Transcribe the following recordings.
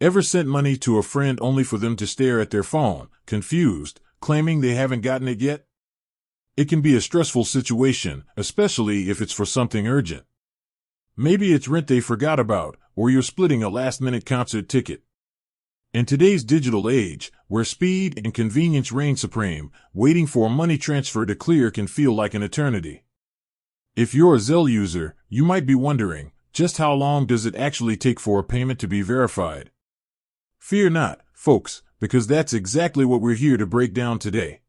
Ever sent money to a friend only for them to stare at their phone, confused, claiming they haven't gotten it yet? It can be a stressful situation, especially if it's for something urgent. Maybe it's rent they forgot about, or you're splitting a last-minute concert ticket. In today's digital age, where speed and convenience reign supreme, waiting for a money transfer to clear can feel like an eternity. If you're a Zelle user, you might be wondering, just how long does it actually take for a payment to be verified? Fear not, folks, because that's exactly what we're here to break down today.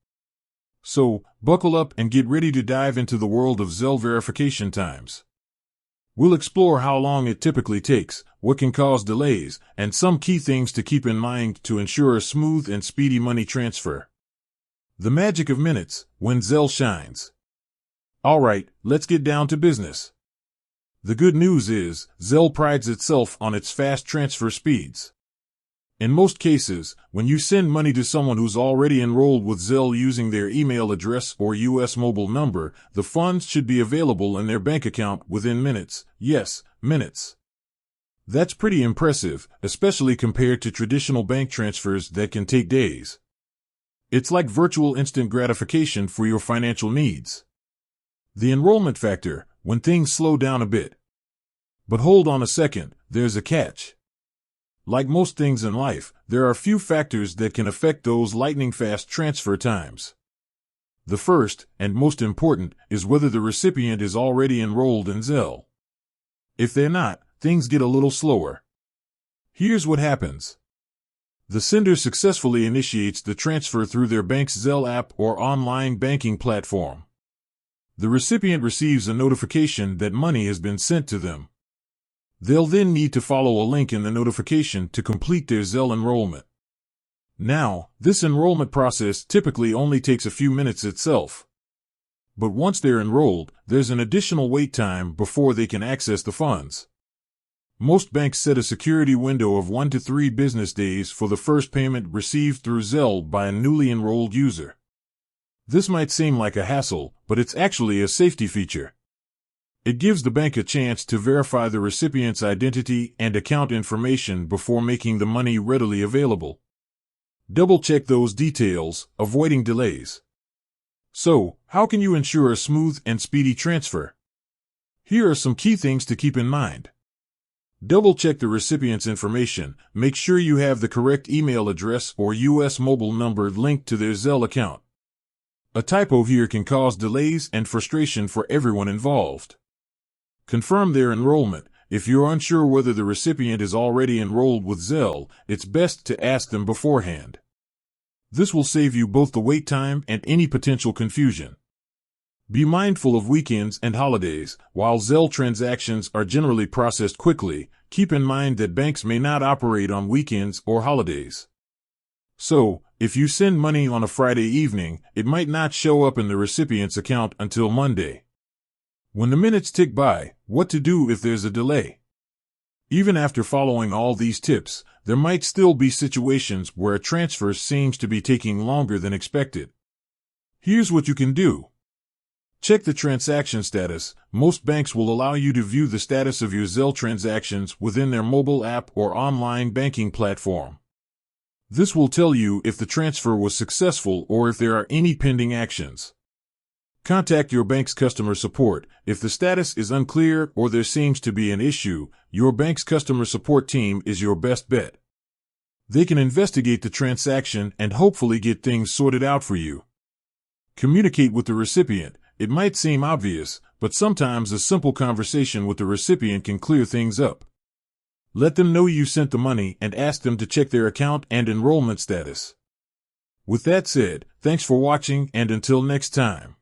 So, buckle up and get ready to dive into the world of Zelle verification times. We'll explore how long it typically takes, what can cause delays, and some key things to keep in mind to ensure a smooth and speedy money transfer. The magic of minutes, when Zelle shines. Alright, let's get down to business. The good news is, Zelle prides itself on its fast transfer speeds. In most cases, when you send money to someone who's already enrolled with Zelle using their email address or U.S. mobile number, the funds should be available in their bank account within minutes. Yes, minutes. That's pretty impressive, especially compared to traditional bank transfers that can take days. It's like virtual instant gratification for your financial needs. The enrollment factor, when things slow down a bit. But hold on a second, there's a catch. Like most things in life, there are a few factors that can affect those lightning-fast transfer times. The first, and most important, is whether the recipient is already enrolled in Zelle. If they're not, things get a little slower. Here's what happens. The sender successfully initiates the transfer through their bank's Zelle app or online banking platform. The recipient receives a notification that money has been sent to them. They'll then need to follow a link in the notification to complete their Zelle enrollment. Now, this enrollment process typically only takes a few minutes itself. But once they're enrolled, there's an additional wait time before they can access the funds. Most banks set a security window of 1 to 3 business days for the first payment received through Zelle by a newly enrolled user. This might seem like a hassle, but it's actually a safety feature. It gives the bank a chance to verify the recipient's identity and account information before making the money readily available. Double-check those details, avoiding delays. So, how can you ensure a smooth and speedy transfer? Here are some key things to keep in mind. Double-check the recipient's information. Make sure you have the correct email address or U.S. mobile number linked to their Zelle account. A typo here can cause delays and frustration for everyone involved. Confirm their enrollment. If you're unsure whether the recipient is already enrolled with Zelle, it's best to ask them beforehand. This will save you both the wait time and any potential confusion. Be mindful of weekends and holidays. While Zelle transactions are generally processed quickly, keep in mind that banks may not operate on weekends or holidays. So, if you send money on a Friday evening, it might not show up in the recipient's account until Monday. When the minutes tick by, what to do if there's a delay? Even after following all these tips, there might still be situations where a transfer seems to be taking longer than expected. Here's what you can do. Check the transaction status. Most banks will allow you to view the status of your Zelle transactions within their mobile app or online banking platform. This will tell you if the transfer was successful or if there are any pending actions. Contact your bank's customer support. If the status is unclear or there seems to be an issue, your bank's customer support team is your best bet. They can investigate the transaction and hopefully get things sorted out for you. Communicate with the recipient. It might seem obvious, but sometimes a simple conversation with the recipient can clear things up. Let them know you sent the money and ask them to check their account and enrollment status. With that said, thanks for watching and until next time.